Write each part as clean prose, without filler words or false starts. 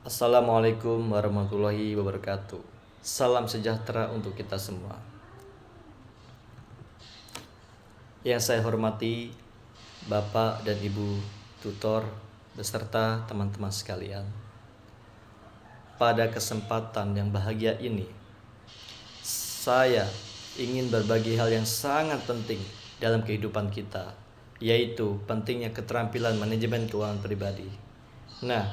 Assalamualaikum warahmatullahi wabarakatuh. Salam sejahtera untuk kita semua. Yang saya hormati Bapak dan Ibu tutor beserta teman-teman sekalian. Pada kesempatan yang bahagia ini, saya ingin berbagi hal yang sangat penting dalam kehidupan kita, yaitu pentingnya keterampilan manajemen keuangan pribadi. Nah,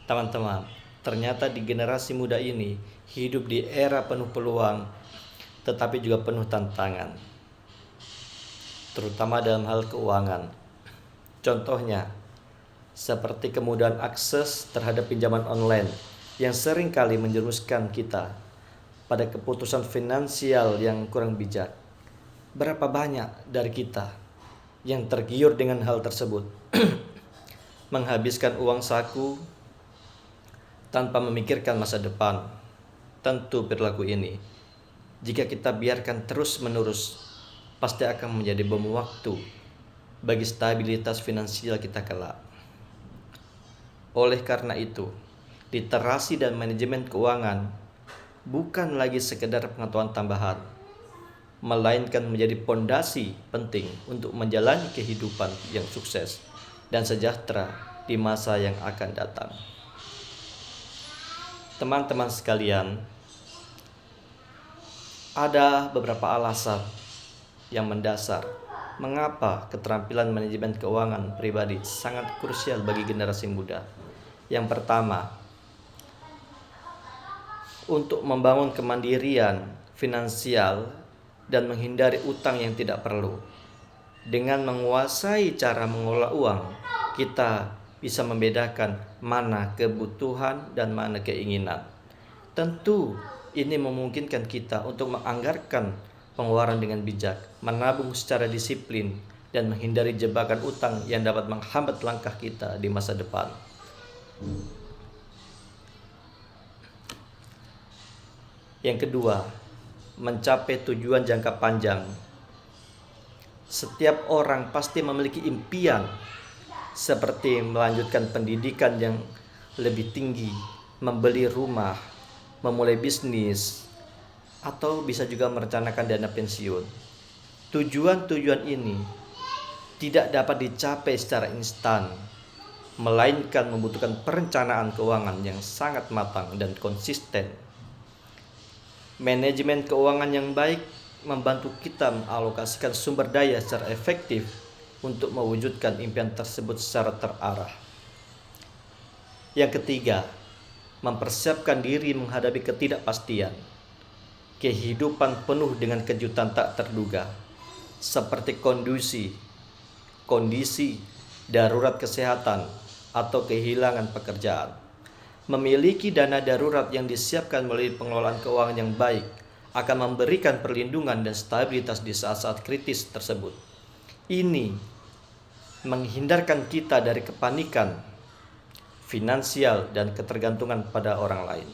teman-teman, ternyata di generasi muda ini hidup di era penuh peluang, tetapi juga penuh tantangan, terutama dalam hal keuangan. Contohnya, seperti kemudahan akses terhadap pinjaman online yang seringkali menjerumuskan kita pada keputusan finansial yang kurang bijak. Berapa banyak dari kita yang tergiur dengan hal tersebut, menghabiskan uang saku tanpa memikirkan masa depan. Tentu perilaku ini, jika kita biarkan terus-menerus, pasti akan menjadi bom waktu bagi stabilitas finansial kita kelak. Oleh karena itu, literasi dan manajemen keuangan bukan lagi sekedar pengetahuan tambahan, melainkan menjadi pondasi penting untuk menjalani kehidupan yang sukses dan sejahtera di masa yang akan datang. Teman-teman sekalian, ada beberapa alasan yang mendasar mengapa keterampilan manajemen keuangan pribadi sangat krusial bagi generasi muda. Yang pertama, untuk membangun kemandirian finansial dan menghindari utang yang tidak perlu. Dengan menguasai cara mengelola uang, kita bisa membedakan mana kebutuhan dan mana keinginan. Tentu ini memungkinkan kita untuk menganggarkan pengeluaran dengan bijak, menabung secara disiplin, dan menghindari jebakan utang yang dapat menghambat langkah kita di masa depan. Yang kedua, mencapai tujuan jangka panjang. Setiap orang pasti memiliki impian, seperti melanjutkan pendidikan yang lebih tinggi, membeli rumah, memulai bisnis, atau bisa juga merencanakan dana pensiun. Tujuan-tujuan ini tidak dapat dicapai secara instan, melainkan membutuhkan perencanaan keuangan yang sangat matang dan konsisten. Manajemen keuangan yang baik membantu kita mengalokasikan sumber daya secara efektif untuk mewujudkan impian tersebut secara terarah. Yang ketiga, mempersiapkan diri menghadapi ketidakpastian. Kehidupan penuh dengan kejutan tak terduga, seperti kondisi darurat kesehatan atau kehilangan pekerjaan. Memiliki dana darurat yang disiapkan melalui pengelolaan keuangan yang baik akan memberikan perlindungan dan stabilitas di saat-saat kritis tersebut. Ini menghindarkan kita dari kepanikan finansial dan ketergantungan pada orang lain.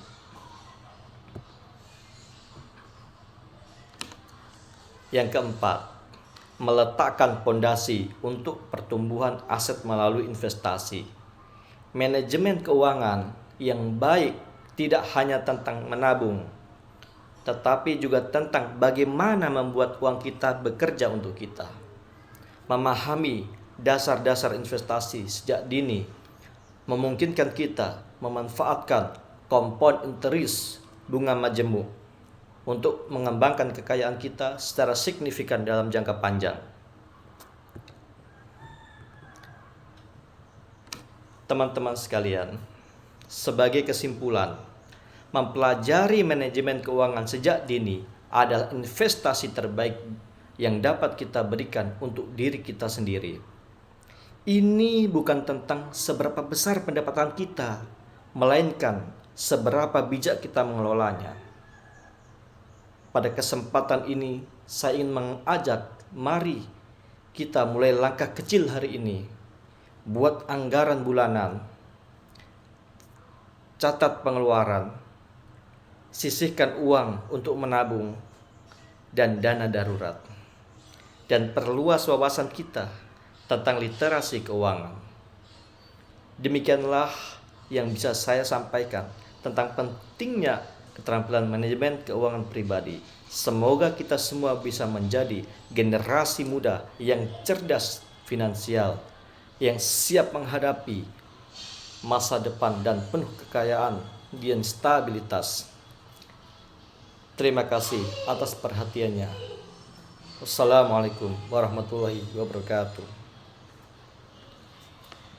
Yang keempat, meletakkan pondasi untuk pertumbuhan aset melalui investasi. Manajemen keuangan yang baik tidak hanya tentang menabung, tetapi juga tentang bagaimana membuat uang kita bekerja untuk kita. Memahami dasar-dasar investasi sejak dini memungkinkan kita memanfaatkan compound interest, bunga majemuk, untuk mengembangkan kekayaan kita secara signifikan dalam jangka panjang. Teman-teman sekalian, sebagai kesimpulan, mempelajari manajemen keuangan sejak dini adalah investasi terbaik yang dapat kita berikan untuk diri kita sendiri. Ini bukan tentang seberapa besar pendapatan kita, melainkan seberapa bijak kita mengelolanya. Pada kesempatan ini, saya ingin mengajak, mari kita mulai langkah kecil hari ini. Buat anggaran bulanan, catat pengeluaran, sisihkan uang untuk menabung dan dana darurat, dan perluas wawasan kita tentang literasi keuangan. Demikianlah yang bisa saya sampaikan tentang pentingnya keterampilan manajemen keuangan pribadi. Semoga kita semua bisa menjadi generasi muda yang cerdas finansial, yang siap menghadapi masa depan dan penuh kekayaan dan stabilitas. Terima kasih atas perhatiannya. Wassalamualaikum warahmatullahi wabarakatuh.